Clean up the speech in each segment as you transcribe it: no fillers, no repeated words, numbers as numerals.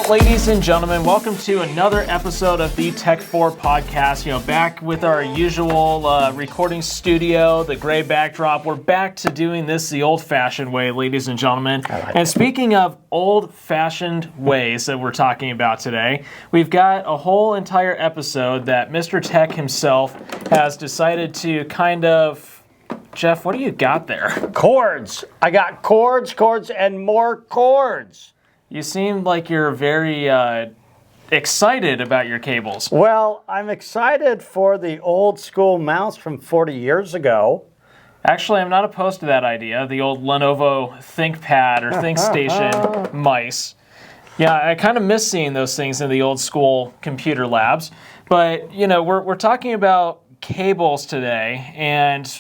ladies and gentlemen, welcome to another episode of the Tech 4 podcast. Back with our usual recording studio, the gray backdrop. We're back to doing this the old-fashioned way, ladies and gentlemen. And speaking of old-fashioned ways that we're talking about today, we've got a whole entire episode that Mr. Tech himself has decided to kind of... Jeff, what do you got there? Cords. I got cords, and more cords. You seem like you're very excited about your cables. Well, I'm excited for the old school mouse from 40 years ago. Actually, I'm not opposed to that idea, the old Lenovo ThinkPad or ThinkStation mice. Yeah, I kind of miss seeing those things in the old school computer labs. But, we're talking about cables today, and,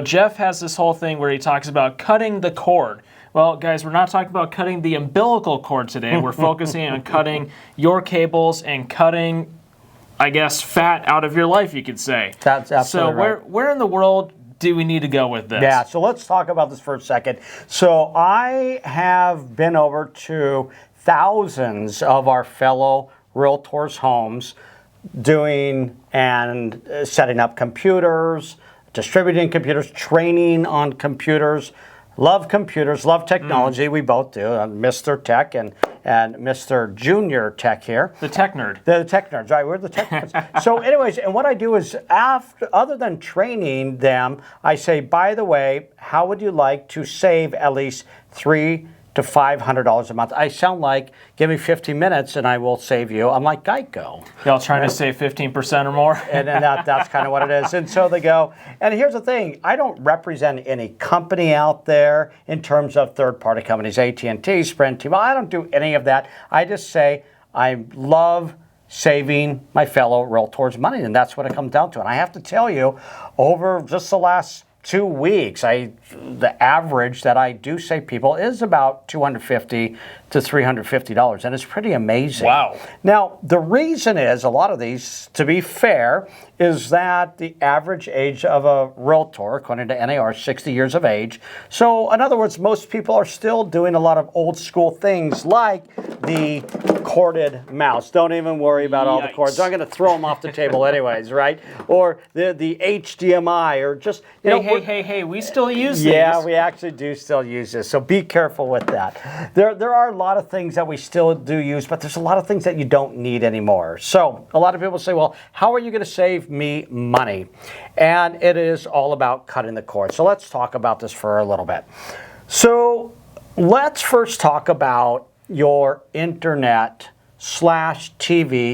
Jeff has this whole thing where he talks about cutting the cord. Well, guys, we're not talking about cutting the umbilical cord today. We're focusing on cutting your cables and cutting, I guess, fat out of your life, you could say. That's absolutely right. So where in the world do we need to go with this? Yeah, so let's talk about this for a second. So I have been over to thousands of our fellow realtors' homes doing and setting up computers, distributing computers, training on computers. Love computers, love technology. We both do. I'm Mr. Tech and Mr. Junior Tech here. The tech nerd. The tech nerds, right? We're the tech nerds. So anyways, and what I do is, other than training them, I say, by the way, how would you like to save at least $300 to $500 a month? I sound like, give me 15 minutes and I will save you. I'm like Geico. Y'all trying to save 15% or more? And that's kind of what it is. And so they go, and here's the thing, I don't represent any company out there in terms of third-party companies, AT&T, Sprint, T-Mobile. I don't do any of that. I just say I love saving my fellow realtors money, and that's what it comes down to. And I have to tell you, over just the last 2 weeks, the average that I do save people is about $250 to $350, and it's pretty amazing. Wow. Now, the reason is, a lot of these, to be fair, is that the average age of a realtor, according to NAR, is 60 years of age. So, in other words, most people are still doing a lot of old school things like the corded mouse. Don't even worry about all the cords. I'm going to throw them off the table anyways, right? Or the HDMI, or just... Hey, we still use these. Yeah, we actually do still use this, so be careful with that. There are a lot of things that we still do use, but there's a lot of things that you don't need anymore. So a lot of people say, well, how are you going to save me money? And it is all about cutting the cord. So let's talk about this for a little bit. So let's first talk about your internet /TV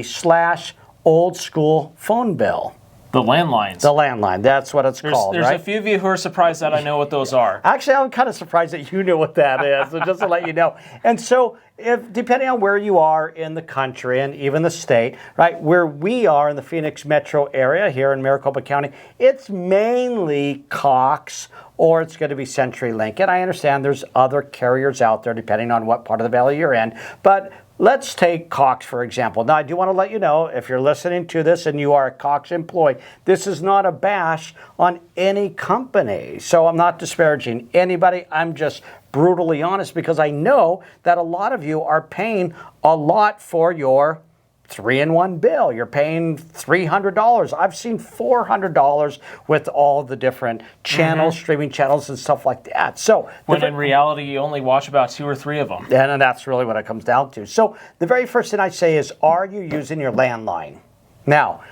/old school phone bill. The landlines. The landline, that's what it's called, There's right? a few of you who are surprised that I know what those are. Actually, I'm kind of surprised that you know what that is, so just to let you know. And so, depending on where you are in the country and even the state, right, where we are in the Phoenix metro area here in Maricopa County, it's mainly Cox or it's going to be CenturyLink. And I understand there's other carriers out there depending on what part of the valley you're in, but let's take Cox, for example. Now, I do want to let you know, if you're listening to this and you are a Cox employee, this is not a bash on any company. So I'm not disparaging anybody. I'm just brutally honest because I know that a lot of you are paying a lot for your 3-in-1 bill. You're paying $300. I've seen $400 with all the different channels, streaming channels and stuff like that. So when in reality, you only watch about 2 or 3 of them. And that's really what it comes down to. So the very first thing I say is, are you using your landline? Now,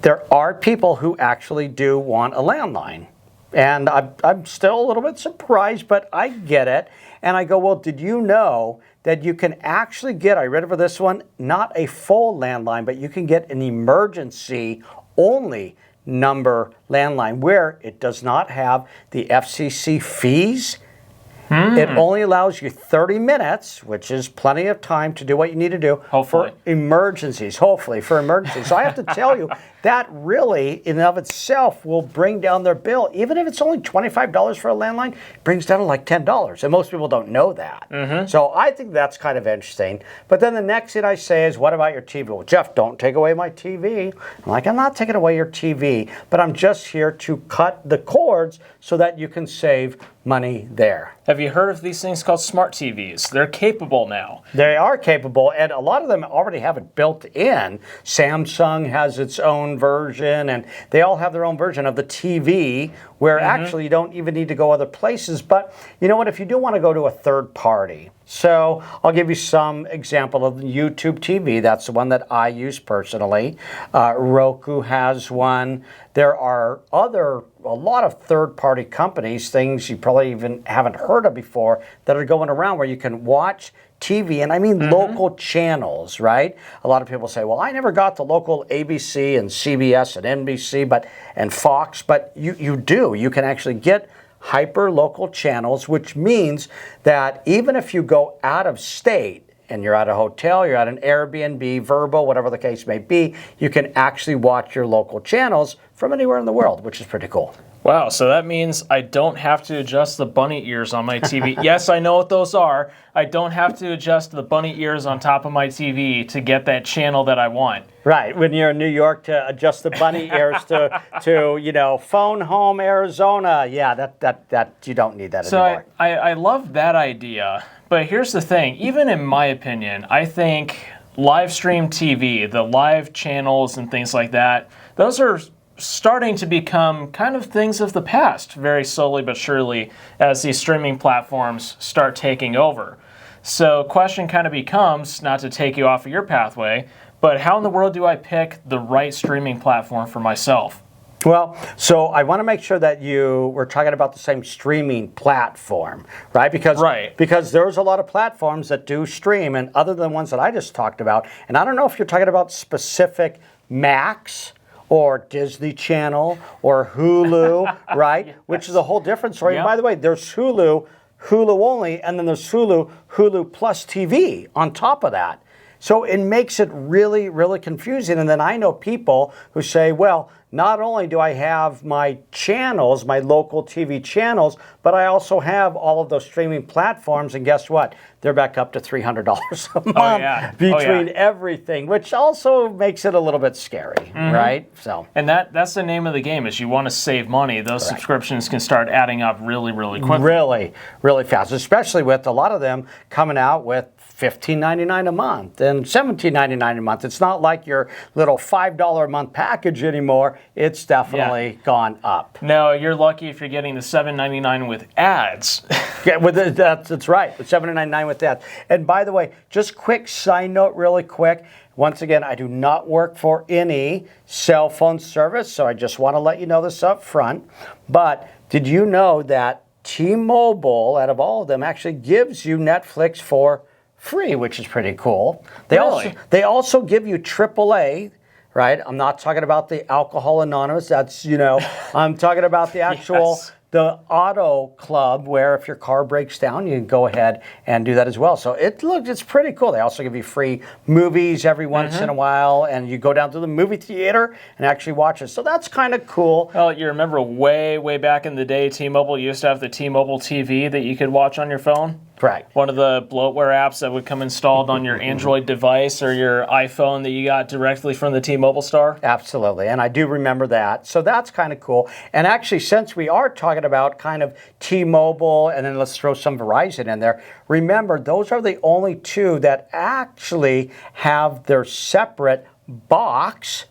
there are people who actually do want a landline. And I'm still a little bit surprised, but I get it. And I go, well, did you know that you can actually get, I read it for this one, not a full landline, but you can get an emergency only number landline where it does not have the FCC fees. It only allows you 30 minutes, which is plenty of time to do what you need to do for emergencies, hopefully for emergencies. So I have to tell you, that really in and of itself will bring down their bill. Even if it's only $25 for a landline, it brings down to like $10. And most people don't know that. So I think that's kind of interesting. But then the next thing I say is, what about your TV? Well, Jeff, don't take away my TV. I'm like, I'm not taking away your TV, but I'm just here to cut the cords so that you can save money there. Have you heard of these things called smart TVs? They're capable now. They are capable, and a lot of them already have it built in. Samsung has its own version, and they all have their own version of the TV, where actually you don't even need to go other places. But you know what? If you do want to go to a third party, so I'll give you some example of the YouTube TV. That's the one that I use personally. Roku has one. There are a lot of third-party companies, things you probably even haven't heard of before, that are going around where you can watch TV, and I mean local channels, right? A lot of people say, well, I never got the local ABC and CBS and NBC and Fox, but you do. You can actually get hyper-local channels, which means that even if you go out of state, and you're at a hotel, you're at an Airbnb, Vrbo, whatever the case may be, you can actually watch your local channels from anywhere in the world, which is pretty cool. Wow, so that means I don't have to adjust the bunny ears on my TV. Yes, I know what those are. I don't have to adjust the bunny ears on top of my TV to get that channel that I want. Right, when you're in New York, to adjust the bunny ears to phone home Arizona. Yeah, that you don't need that anymore. So I love that idea, but here's the thing. Even in my opinion, I think live stream TV, the live channels and things like that, those are starting to become kind of things of the past, very slowly but surely, as these streaming platforms start taking over. So question kind of becomes, not to take you off of your pathway, but how in the world do I pick the right streaming platform for myself? Well, so I want to make sure that we're talking about the same streaming platform, right? Because there's a lot of platforms that do stream, and other than ones that I just talked about, and I don't know if you're talking about specific Max or Disney Channel or Hulu, right? Yes. Which is a whole different story. Yep. And by the way, there's Hulu only, and then there's Hulu Plus TV on top of that. So it makes it really, really confusing. And then I know people who say, well, not only do I have my channels, my local TV channels, but I also have all of those streaming platforms. And guess what? They're back up to $300 a month between everything, which also makes it a little bit scary, right? So, and that's the name of the game, is you want to save money. Those subscriptions can start adding up really, really quickly. Really, really fast, especially with a lot of them coming out with $15.99 a month and $17.99 a month. It's not like your little $5 a month package anymore. It's definitely gone up. No, you're lucky if you're getting the $7.99 with ads. Yeah, that's right. The $7.99 with ads. And by the way, just quick side note, really quick. Once again, I do not work for any cell phone service, so I just want to let you know this up front. But did you know that T-Mobile, out of all of them, actually gives you Netflix for free, which is pretty cool. They also give you AAA, right? I'm not talking about the Alcohol Anonymous. That's, I'm talking about the actual, the Auto Club, where if your car breaks down, you can go ahead and do that as well. So it's pretty cool. They also give you free movies every once in a while, and you go down to the movie theater and actually watch it. So that's kind of cool. Well, you remember way, way back in the day, T-Mobile used to have the T-Mobile TV that you could watch on your phone? Right. One of the bloatware apps that would come installed on your Android device or your iPhone that you got directly from the T-Mobile store? Absolutely, and I do remember that. So that's kind of cool. And actually, since we are talking about kind of T-Mobile, and then let's throw some Verizon in there, remember, those are the only two that actually have their separate box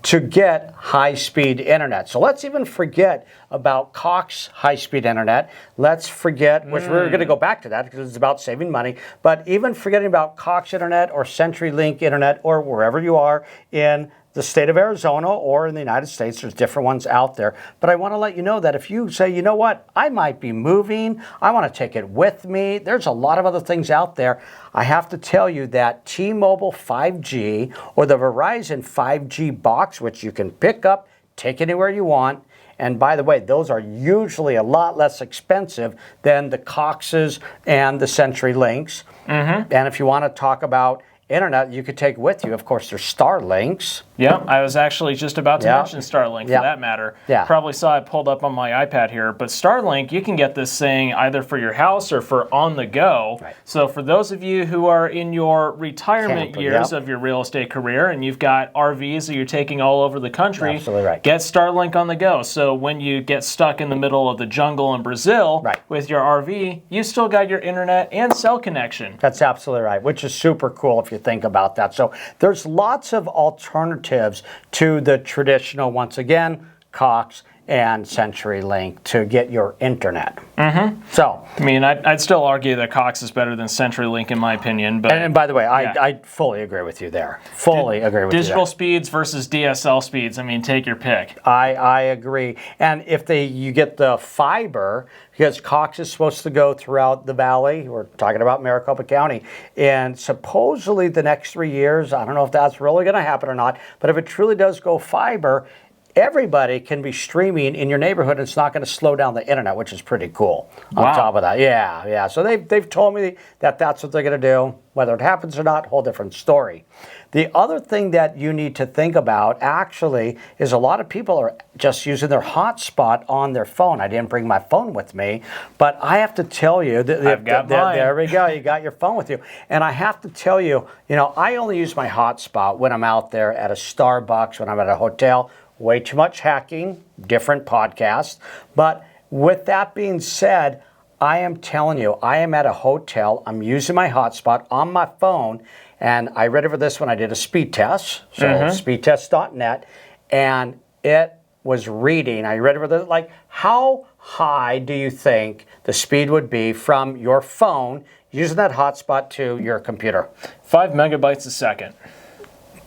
to get high-speed internet. So let's even forget about Cox high-speed internet. Let's forget, which we're going to go back to that because it's about saving money, but even forgetting about Cox internet or CenturyLink internet or wherever you are in the state of Arizona or in the United States, there's different ones out there. But I want to let you know that if you say, you know what, I might be moving, I want to take it with me, there's a lot of other things out there. I have to tell you that T-Mobile 5G or the Verizon 5G box, which you can pick up, take anywhere you want, and by the way, those are usually a lot less expensive than the Coxes and the CenturyLinks. And if you want to talk about internet you could take with you, of course, there's Starlinks. Yeah, I was actually just about to Yeah. mention Starlink Yeah. for that matter. Yeah. Probably saw it pulled up on my iPad here, but Starlink, you can get this thing either for your house or for on the go. Right. So for those of you who are in your retirement Camper, years yep. of your real estate career and you've got RVs that you're taking all over the country, Absolutely right. get Starlink on the go. So when you get stuck in the middle of the jungle in Brazil Right. with your RV, you still got your internet and cell connection. That's absolutely right, which is super cool if you think about that. So there's lots of alternatives to the traditional, once again, Cox and CenturyLink to get your internet. Mm-hmm. So, I mean, I'd still argue that Cox is better than CenturyLink in my opinion. But and by the way, Yeah. I fully agree with you there. Fully agree with you digital there. speeds versus DSL speeds. I mean, take your pick. I agree. And if you get the fiber, because Cox is supposed to go throughout the valley, we're talking about Maricopa County, and supposedly the next 3 years, I don't know if that's really going to happen or not, but if it truly does go fiber, everybody can be streaming in your neighborhood and it's not going to slow down the internet, which is pretty cool. On Wow. top of that, yeah. So they've told me that that's what they're going to do. Whether it happens or not, whole different story. The other thing that you need to think about actually is a lot of people are just using their hotspot on their phone. I didn't bring my phone with me, but I have to tell you, I've got mine. there we go. You got your phone with you, and I have to tell you, I only use my hotspot when I'm out there at a Starbucks, when I'm at a hotel. Way too much hacking, different podcast. But with that being said, I am telling you, I am at a hotel. I'm using my hotspot on my phone. And I read over this when I did a speed test. So speedtest.net. And it was reading. I read over this, like, how high do you think the speed would be from your phone using that hotspot to your computer? 5 megabytes a second.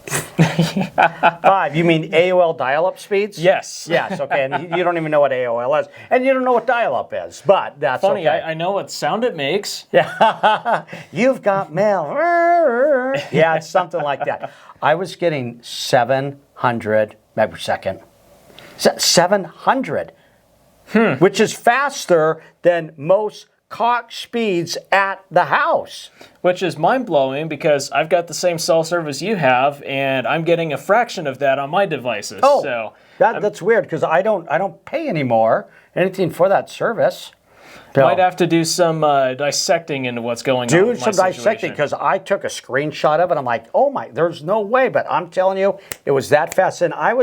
5, you mean AOL dial-up speeds? Yes. Yes, okay, and you don't even know what AOL is, and you don't know what dial-up is, but that's Funny, okay. I know what sound it makes. Yeah, you've got mail. Yeah, it's something like that. I was getting 700 meg per second. 700, which is faster than most Cox speeds at the house. Which is mind-blowing because I've got the same cell service you have, and I'm getting a fraction of that on my devices. Oh, so that's weird because I don't pay anymore anything for that service. might have to do some dissecting into what's going on Do with my some dissecting situation. because I took a screenshot of it. I'm like, oh my, there's no way. But I'm telling you, it was that fast. And I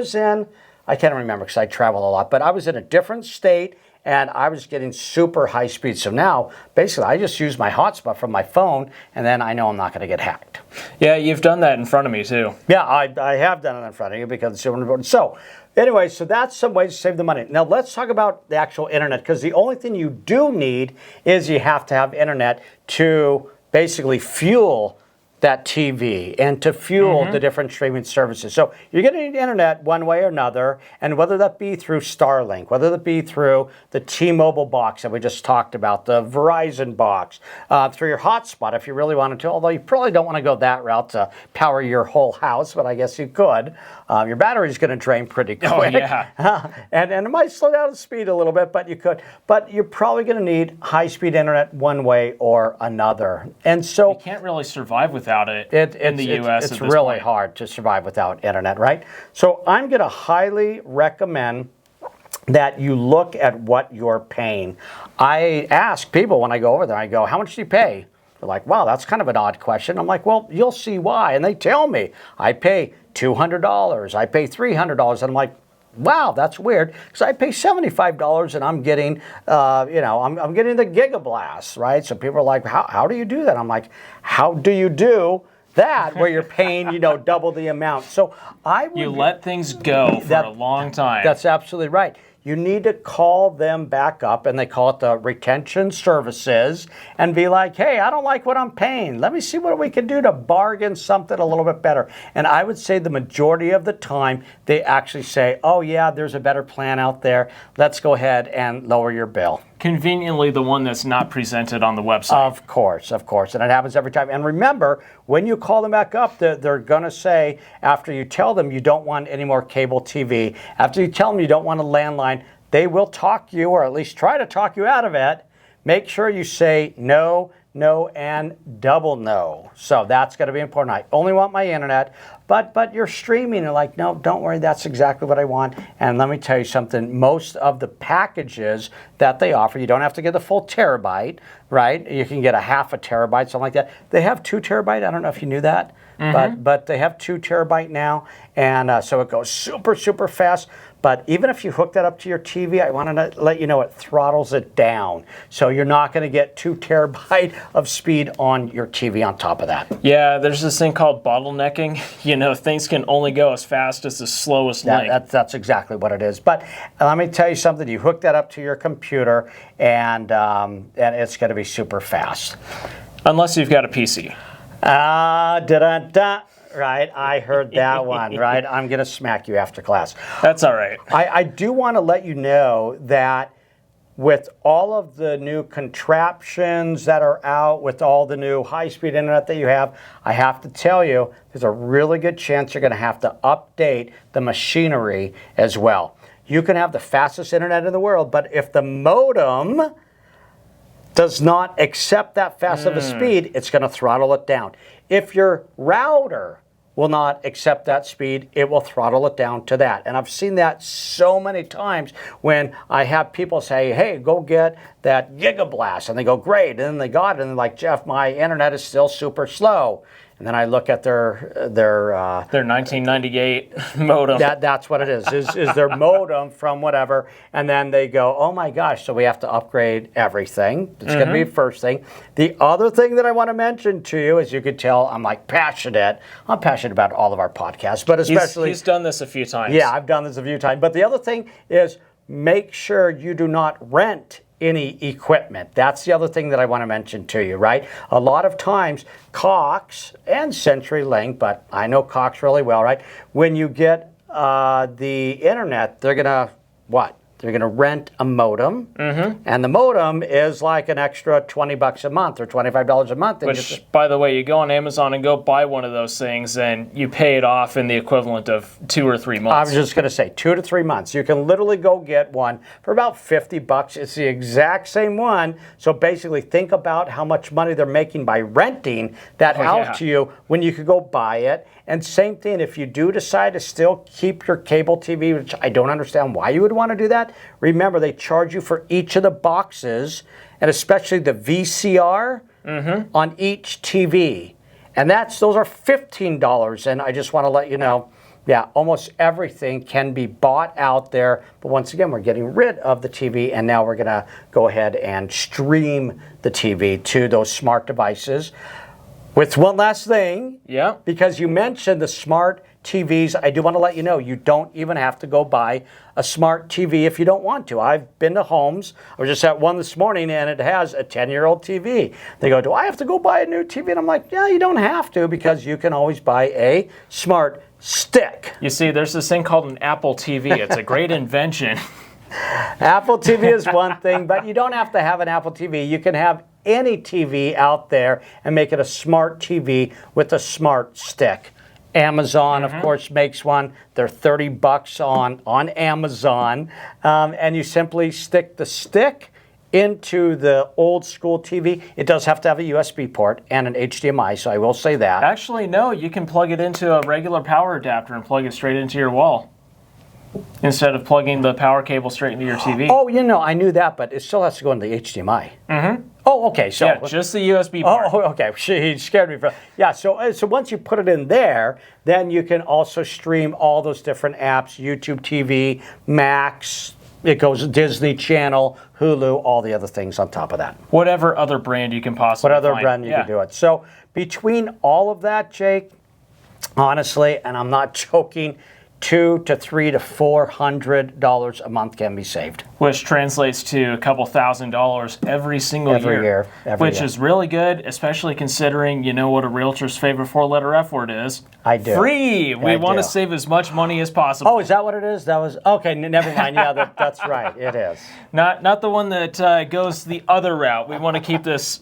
can't remember because I travel a lot, but I was in a different state and I was getting super high speed. So now, basically, I just use my hotspot from my phone and then I know I'm not going to get hacked. Yeah, you've done that in front of me too. Yeah, I have done it in front of you because it's super important. So anyway, so that's some ways to save the money. Now let's talk about the actual internet because the only thing you do need is you have to have internet to basically fuel that TV and to fuel the different streaming services. So you're going to need internet one way or another, and whether that be through Starlink, whether that be through the T-Mobile box that we just talked about, the Verizon box, through your hotspot if you really wanted to, although you probably don't want to go that route to power your whole house, but I guess you could. Your battery's going to drain pretty quick. Oh, yeah. And it might slow down the speed a little bit, but you could. But you're probably going to need high-speed internet one way or another. And so You can't really survive without it in the U.S. It's at this really point. hard to survive without internet, right? So I'm going to highly recommend that you look at what you're paying. I ask people when I go over there, I go, how much do you pay? They're like, wow, that's kind of an odd question. I'm like, well, you'll see why. And they tell me, I pay $200, I pay $300. And I'm like, wow, that's weird, because I pay $75 and I'm getting, I'm getting the Gigablast, right? So people are like, how do you do that? I'm like, how do you do that where you're paying, double the amount? So You let things go for a long time. That's absolutely right. You need to call them back up, and they call it the retention services, and be like, hey, I don't like what I'm paying. Let me see what we can do to bargain something a little bit better. And I would say the majority of the time, they actually say, oh, yeah, there's a better plan out there. Let's go ahead and lower your bill. Conveniently, the one that's not presented on the website. Of course. And it happens every time. And remember, when you call them back up, they're going to say, after you tell them you don't want any more cable TV, after you tell them you don't want a landline, they will talk you, or at least try to talk you out of it, make sure you say no, no, and double no. So that's going to be important. I only want my internet, but you're streaming. You're like, no, don't worry, that's exactly what I want. And let me tell you something, most of the packages that they offer, you don't have to get the full terabyte, right? You can get a half a terabyte, something like that. They have 2 terabyte. I don't know if you knew that, but they have 2 terabyte now. And so it goes super, super fast. But even if you hook that up to your TV, I want to let you know it throttles it down. So you're not going to get 2 terabyte of speed on your TV on top of that. Yeah, there's this thing called bottlenecking. You know, things can only go as fast as the slowest link. That's exactly what it is. But let me tell you something. You hook that up to your computer, and it's going to be super fast. Unless you've got a PC. Da-da-da. Right, I heard that one, right? I'm going to smack you after class. That's all right. I do want to let you know that with all of the new contraptions that are out, with all the new high-speed internet that you have, I have to tell you, there's a really good chance you're going to have to update the machinery as well. You can have the fastest internet in the world, but if the modem does not accept that fast of a speed, it's going to throttle it down. If your router will not accept that speed, it will throttle it down to that. And I've seen that so many times when I have people say, hey, go get that Gigablast. And they go, great. And then they got it. And they're like, Jeff, my internet is still super slow. And then I look at their 1998 modem. That's what it is their modem from whatever. And then they go, oh my gosh, so we have to upgrade everything. It's going to be the first thing. The other thing that I want to mention to you, as you could tell, I'm like passionate. I'm passionate about all of our podcasts, but especially... He's done this a few times. Yeah, I've done this a few times. But the other thing is make sure you do not rent any equipment. That's the other thing that I want to mention to you, right? A lot of times, Cox and CenturyLink, but I know Cox really well, right? When you get the internet, they're going to, what? They're going to rent a modem, and the modem is like an extra $20 a month or $25 a month. Which, by the way, you go on Amazon and go buy one of those things, and you pay it off in the equivalent of 2 or 3 months. I was just going to say 2 to 3 months. You can literally go get one for about $50. It's the exact same one. So basically, think about how much money they're making by renting that out to you when you could go buy it. And same thing, if you do decide to still keep your cable TV, which I don't understand why you would want to do that, remember they charge you for each of the boxes, and especially the VCR on each TV. And those are $15. And I just want to let you know, yeah, almost everything can be bought out there. But once again, we're getting rid of the TV, and now we're going to go ahead and stream the TV to those smart devices. With one last thing, because you mentioned the smart TVs, I do want to let you know you don't even have to go buy a smart TV if you don't want to. I've been to homes. I was just at one this morning, and it has a 10-year-old TV. They go, do I have to go buy a new TV? And I'm like, yeah, you don't have to, because you can always buy a smart stick. You see, there's this thing called an Apple TV. It's a great invention. Apple TV is one thing, but you don't have to have an Apple TV. You can have any TV out there and make it a smart TV with a smart stick. Amazon, of course, makes one. They're $30 on Amazon. And you simply stick the stick into the old school TV. It does have to have a USB port and an HDMI, so I will say that. Actually, no, you can plug it into a regular power adapter and plug it straight into your wall, instead of plugging the power cable straight into your TV. Oh, I knew that, but it still has to go into the HDMI. Oh, okay. So yeah, just the USB part. Oh, okay. He scared me. So once you put it in there, then you can also stream all those different apps, YouTube TV, Max, it goes Disney Channel, Hulu, all the other things on top of that. Whatever other brand you can possibly find. Whatever find. brand you can do it. So between all of that, Jake, honestly, and I'm not joking, $200 to $300 to $400 a month can be saved. Which translates to a couple $1,000s every single year. Which is really good, especially considering you know what a realtor's favorite 4-letter F word is. I do. Free! We want to save as much money as possible. Oh, is that what it is? That was, okay, never mind. Yeah, that's right. It is. Not the one that goes the other route. We want to keep this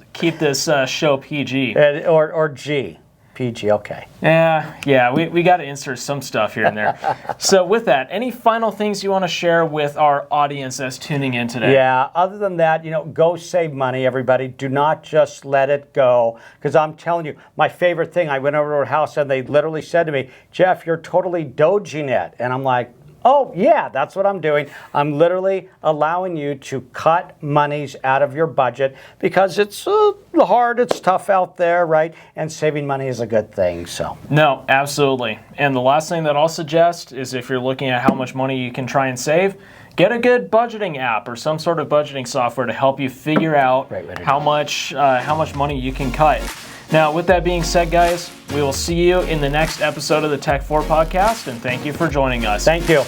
show PG. Or G. PG, okay. Yeah, we got to insert some stuff here and there. So with that, any final things you want to share with our audience that's tuning in today? Yeah, other than that, go save money, everybody. Do not just let it go. Because I'm telling you, my favorite thing, I went over to a house and they literally said to me, Jeff, you're totally dodging it. And I'm like, oh, yeah, that's what I'm doing. I'm literally allowing you to cut monies out of your budget because it's hard, it's tough out there, right? And saving money is a good thing, so. No, absolutely. And the last thing that I'll suggest is if you're looking at how much money you can try and save, get a good budgeting app or some sort of budgeting software to help you figure out how much money you can cut. Now, with that being said, guys, we will see you in the next episode of the Tech 4 podcast, and thank you for joining us. Thank you.